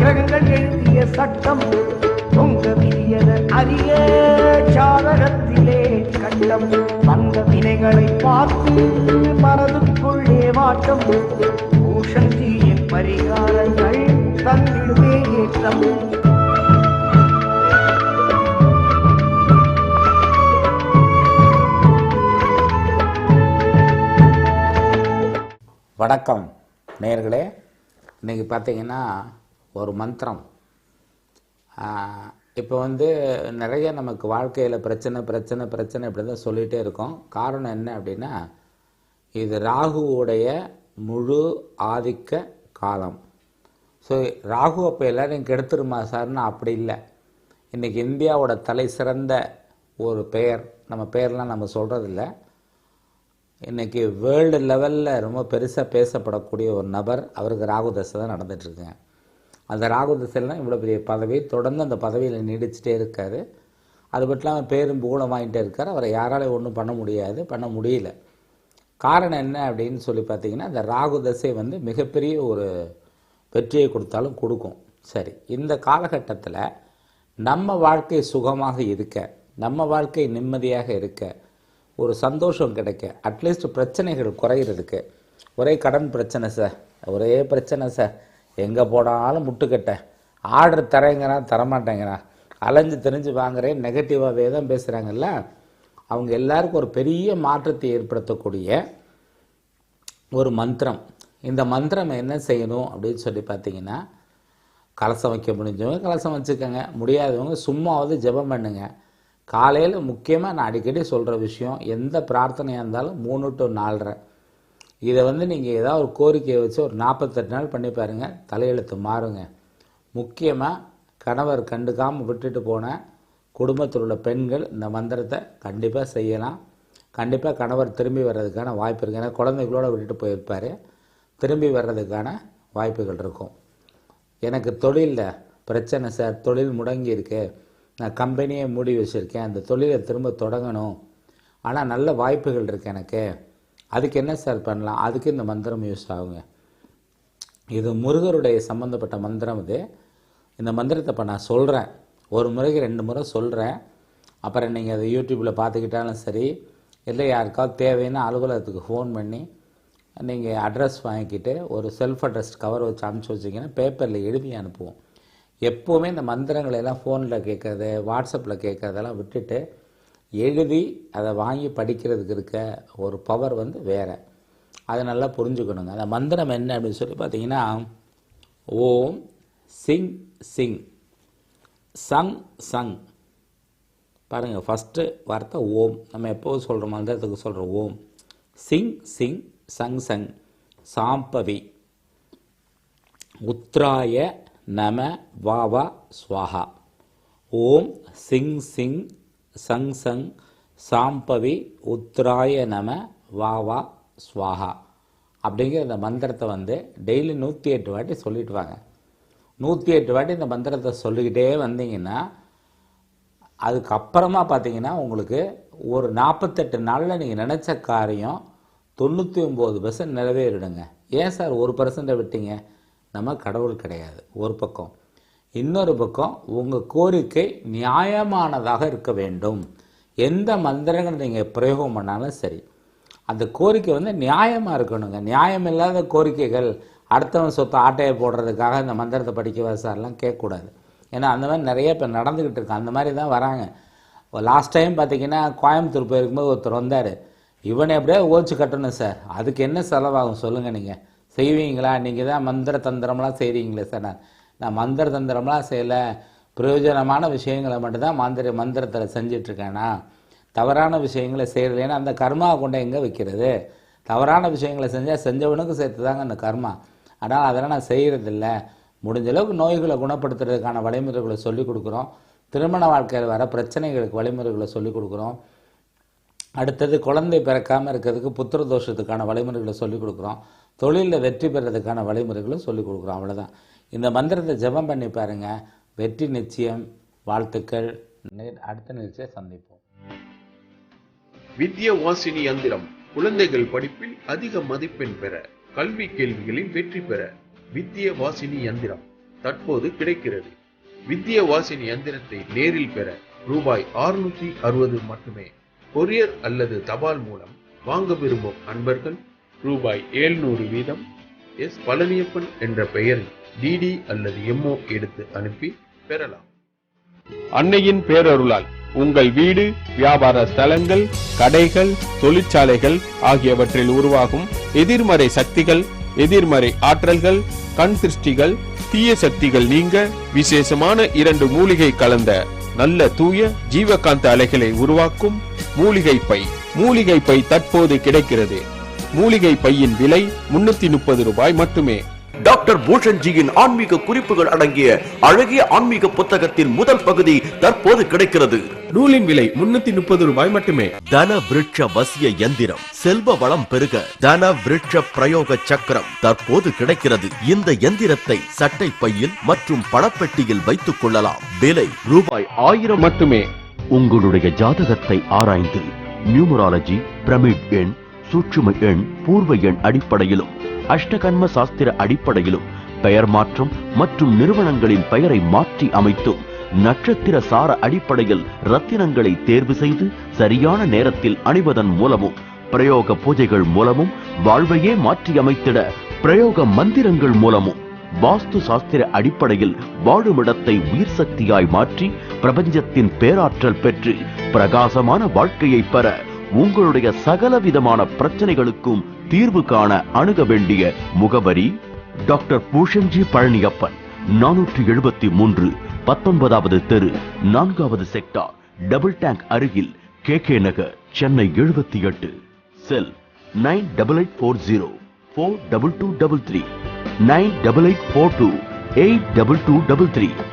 கிரகங்கள் எழுதிய சட்டம் தொங்க விதியத அறிய சாதகத்திலே கண்டம் வந்த வினைகளை பார்த்து மனதுக்குள்ளே வாட்டம் பூஷந்தியின் பரிகாரங்கள் தந்திடுமே ஏற்றம். வணக்கம் நேயர்களே. இன்றைக்கி பார்த்தீங்கன்னா ஒரு மந்திரம். இப்போ நிறைய நமக்கு வாழ்க்கையில் பிரச்சனை இப்படி தான் சொல்லிகிட்டே இருக்கோம். காரணம் என்ன அப்படின்னா, இது ராகுவோடைய முழு ஆதிக்க காலம். ஸோ ராகு அப்போ எல்லோரும் கெடுத்துருமா சார்னா அப்படி இல்லை. இன்றைக்கி இந்தியாவோட தலை சிறந்த ஒரு பெயர், நம்ம பெயர்லாம் நம்ம சொல்கிறதில்ல, இன்றைக்கி வேர்ல்டு லெவலில் ரொம்ப பெருசாக பேசப்படக்கூடிய ஒரு நபர், அவருக்கு ராகு தசை தான் நடந்துகிட்ருக்குங்க. அந்த ராகு தசைலாம் இவ்வளோ பெரிய பதவி, தொடர்ந்து அந்த பதவியில் நீடிச்சிட்டே இருக்கார். அது மட்டும் இல்லாமல் பேரும் புகழும் வாங்கிட்டே இருக்கார். அவரை யாராலையும் ஒன்றும் பண்ண முடியல. காரணம் என்ன அப்படின்னு சொல்லி பார்த்தீங்கன்னா, அந்த ராகு தசை மிகப்பெரிய ஒரு வெற்றியை கொடுத்தாலும் கொடுக்கும். சரி, இந்த காலகட்டத்தில் நம்ம வாழ்க்கை சுகமாக இருக்க, நம்ம வாழ்க்கை நிம்மதியாக இருக்க, ஒரு சந்தோஷம் கிடைக்க, அட்லீஸ்ட் பிரச்சனைகள் குறையிறதுக்கு, ஒரே கடன் பிரச்சனை சார், ஒரே பிரச்சனை சார், எங்கே போனாலும் முட்டுக்கட்ட, ஆர்டர் தரேங்கிறான் தரமாட்டேங்கிறான், அலைஞ்சு தெரிஞ்சு வாங்குறேன், நெகட்டிவாகவே தான் பேசுகிறாங்கல்ல, அவங்க எல்லாருக்கும் ஒரு பெரிய மாற்றத்தை ஏற்படுத்தக்கூடிய ஒரு மந்திரம். இந்த மந்திரம் என்ன செய்யணும் அப்படின்னு சொல்லி பார்த்தீங்கன்னா, கலசம் வைக்க முடிஞ்சவங்க கலசம் வச்சுக்கோங்க, முடியாதவங்க சும்மாவது ஜெபம் பண்ணுங்க. காலையில் முக்கியமாக நான் அடிக்கடி சொல்கிற விஷயம், எந்த பிரார்த்தனையாக இருந்தாலும் 3 to 4:30 இதை நீங்கள் ஏதாவது ஒரு கோரிக்கையை வச்சு ஒரு 48 நாள் பண்ணி பாருங்கள், தலையெழுத்து மாறுங்க. முக்கியமாக கணவர் கண்டுக்காமல் விட்டுட்டு போன குடும்பத்தில் உள்ள பெண்கள் இந்த மந்திரத்தை கண்டிப்பாக செய்யலாம். கண்டிப்பாக கணவர் திரும்பி வர்றதுக்கான வாய்ப்பு இருக்குது. ஏன்னா குழந்தைகளோடு விட்டுட்டு போயிருப்பார், திரும்பி வர்றதுக்கான வாய்ப்புகள் இருக்கும். எனக்கு தொழிலில் பிரச்சனை சார், தொழில் முடங்கி இருக்கு, நான் கம்பெனியை மூடி வச்சுருக்கேன், அந்த தொழிலை திரும்ப தொடங்கணும், ஆனால் நல்ல வாய்ப்புகள் இருக்குது எனக்கு, அதுக்கு என்ன சார் பண்ணலாம்? அதுக்கு இந்த மந்திரம் யூஸ் ஆகுங்க. இது முருகருடைய சம்மந்தப்பட்ட மந்திரம். இந்த மந்திரத்தை இப்போ நான் சொல்கிறேன், ஒரு முறைக்கு 2 முறை சொல்கிறேன். அப்புறம் நீங்கள் அதை யூடியூப்பில் பார்த்துக்கிட்டாலும் சரி, இல்லை யாருக்காவது தேவைன்னா அலுவலகத்துக்கு ஃபோன் பண்ணி நீங்கள் அட்ரஸ் வாங்கிக்கிட்டு ஒரு செல்ஃப் அட்ரஸ் கவர் வச்சு அனுப்பிச்சி வச்சிங்கன்னா பேப்பரில் எழுதி அனுப்புவோம். எப்போவுமே இந்த மந்திரங்களை எல்லாம் ஃபோனில் கேட்குறது, வாட்ஸ்அப்பில் கேட்குறதெல்லாம் விட்டுட்டு எழுதி அதை வாங்கி படிக்கிறதுக்கு இருக்க ஒரு பவர் வேறு. அதை நல்லா புரிஞ்சுக்கணுங்க. அந்த மந்திரம் என்ன அப்படின்னு சொல்லி பார்த்தீங்கன்னா, ஓம் சிங் சிங் சங் சங். பாருங்கள், ஃபஸ்ட்டு வார்த்தை ஓம். நம்ம எப்போது சொல்கிற மந்திரத்துக்கு சொல்கிற ஓம். சிங் சிங் சங் சங் சாம்பவி உத்ராய நம வாவா ஸ்வாஹா. ஓம் சிங் சிங் சங் சங் சாம்பவி உத்ராய நம வாவா ஸ்வாஹா அப்படிங்கிற இந்த மந்திரத்தை டெய்லி 108 வாட்டி சொல்லிட்டு வாங்க. 108 வாட்டி இந்த மந்திரத்தை சொல்லிக்கிட்டே வந்தீங்கன்னா, அதுக்கப்புறமா பார்த்தீங்கன்னா உங்களுக்கு ஒரு 48 நாளில் நீங்கள் நினச்ச காரியம் 99% நிறைவேறிடுங்க. ஏன் சார் 1% விட்டீங்க? நம்ம கடவுள் கிடையாது ஒரு பக்கம். இன்னொரு பக்கம் உங்கள் கோரிக்கை நியாயமானதாக இருக்க வேண்டும். எந்த மந்திரங்கள் நீங்கள் பிரயோகம் பண்ணாலும் சரி, அந்த கோரிக்கை நியாயமாக இருக்கணுங்க. நியாயம் இல்லாத கோரிக்கைகள், அடுத்தவன் சொத்தை ஆட்டையை போடுறதுக்காக இந்த மந்திரத்தை படிக்கவா சார்லாம் கேட்கக்கூடாது. ஏன்னா அந்த மாதிரி நிறைய பேர் நடந்துக்கிட்டு இருக்கு. அந்த மாதிரி தான் வராங்க. லாஸ்ட் டைம் பார்த்தீங்கன்னா கோயம்புத்தூர் போயிருக்கும்போது ஒருத்தர் வந்தார், இவனை எப்படியே ஓச்சு கட்டணும் சார், அதுக்கு என்ன செலவாகும் சொல்லுங்கள், நீங்கள் செய்வீங்களா? நீங்கள் தான் மந்திர தந்திரம்லாம் செய்கிறீங்களே சார். நான் மந்திர தந்திரம்லாம் செய்யலை, பிரயோஜனமான விஷயங்களை மட்டும்தான் மந்திரத்தில் செஞ்சிட்ருக்கேனா, தவறான விஷயங்களை செய்கிறது. ஏன்னா அந்த கர்மாவை கொண்டு எங்கே வைக்கிறது? தவறான விஷயங்களை செஞ்சால் செஞ்சவனுக்கு சேர்த்து தாங்க அந்த கர்மா. ஆனால் அதெல்லாம் நான் செய்கிறதில்ல. முடிஞ்ச அளவுக்கு நோய்களை குணப்படுத்துறதுக்கான வழிமுறைகளை சொல்லிக் கொடுக்குறோம். திருமண வாழ்க்கையில் வர பிரச்சனைகளுக்கு வழிமுறைகளை சொல்லிக் கொடுக்குறோம். அடுத்தது குழந்தை பிறக்காமல் இருக்கிறதுக்கு புத்திர தோஷத்துக்கான வழிமுறைகளை சொல்லிக் கொடுக்குறோம். தொழிலில் வெற்றி பெறதுக்கான வழிமுறைகளும் சொல்லிக் கொடுக்குறோம். அவ்வளோதான். இந்த மந்திரத்தை ஜெபம் பண்ணி பாருங்கள், வெற்றி நிச்சயம். வாழ்த்துக்கள். அடுத்த நிகழ்ச்சியை சந்திப்போம். வித்யா வாசினி யந்திரம். குழந்தைகள் படிப்பில் அதிக மதிப்பெண் பெற, கல்வி கேள்விகளில் வெற்றி பெற வித்யா வாசினி யந்திரம். தற்போது கிடைக்கிறது. வித்யா வாசினி எந்திரத்தை நேரில் பெற ரூபாய் 660 மட்டுமே. கொரியர் அல்லது தபால் மூலம் வாங்க விரும்பும் அன்பர்கள் ரூபாய் 700 வீதம் எஸ் பழனியப்பன் என்ற பெயரில் டிடி அல்லது எம்ஓ எடுத்து அனுப்பி பெறலாம். அன்னையின் பேரருளால் உங்கள் வீடு, வியாபார ஸ்தலங்கள், கடைகள், தொழிற்சாலைகள் ஆகியவற்றில் உருவாகும் எதிர்மறை சக்திகள், எதிர்மறை ஆற்றல்கள், கண் திருஷ்டிகள், தீய சக்திகள் நீங்க விசேஷமான 2 மூலிகை கலந்த நல்ல தூய ஜீவகாந்த அலைகளை உருவாக்கும் மூலிகை பை. மூலிகை பை தற்போது கிடைக்கிறது. மூலிகை பையின் விலை 330 ரூபாய் மட்டுமே. டாக்டர் பூஷன்ஜியின் ஆன்மீக குறிப்புகள் அடங்கிய அழகிய ஆன்மீக புத்தகத்தின் முதல் பகுதி தற்போது கிடைக்கிறது. நூலின் விலை 330 ரூபாய் மட்டுமே. தன விருட்ச வசிய எந்திரம், செல்வ வளம் பெருக தன விருட்ச பிரயோக சக்கரம் தற்போது கிடைக்கிறது. இந்த எந்திரத்தை சட்டை பையில் மற்றும் பணப்பெட்டியில் வைத்துக் கொள்ளலாம். விலை ரூபாய் 1000 மட்டுமே. உங்களுடைய ஜாதகத்தை ஆராய்ந்து நியூமராலஜி, பிரமிட் எண், சூட்சும எண், பூர்வ எண் அடிப்படையிலும் அஷ்டகர்ம சாஸ்திர அடிப்படையிலும் பெயர் மாற்றம் மற்றும் நிறுவனங்களின் பெயரை மாற்றி அமைத்தும் நட்சத்திர சார அடிப்படையில் ரத்தினங்களை தேர்வு செய்து சரியான நேரத்தில் அணிவதன் மூலமும் பிரயோக பூஜைகள் மூலமும் வாழ்வையே மாற்றி அமைத்திட பிரயோக மந்திரங்கள் மூலமும் வாஸ்து சாஸ்திர அடிப்படையில் வாழுமிடத்தை உயிர் சக்தியாய் மாற்றி பிரபஞ்சத்தின் பேராற்றல் பெற்று பிரகாசமான வாழ்க்கையை பெற உங்களுடைய சகலவிதமான பிரச்சனைகளுக்கும் தீர்வு காண அணுக வேண்டிய முகவரி டாக்டர் பூஷன்ஜி பழனியப்பன், 473, 19வது தெரு, 4வது செக்டார், டபுள் டேங்க் அருகில், KK நகர், சென்னை 78. செல் 9884042233, 9884282233.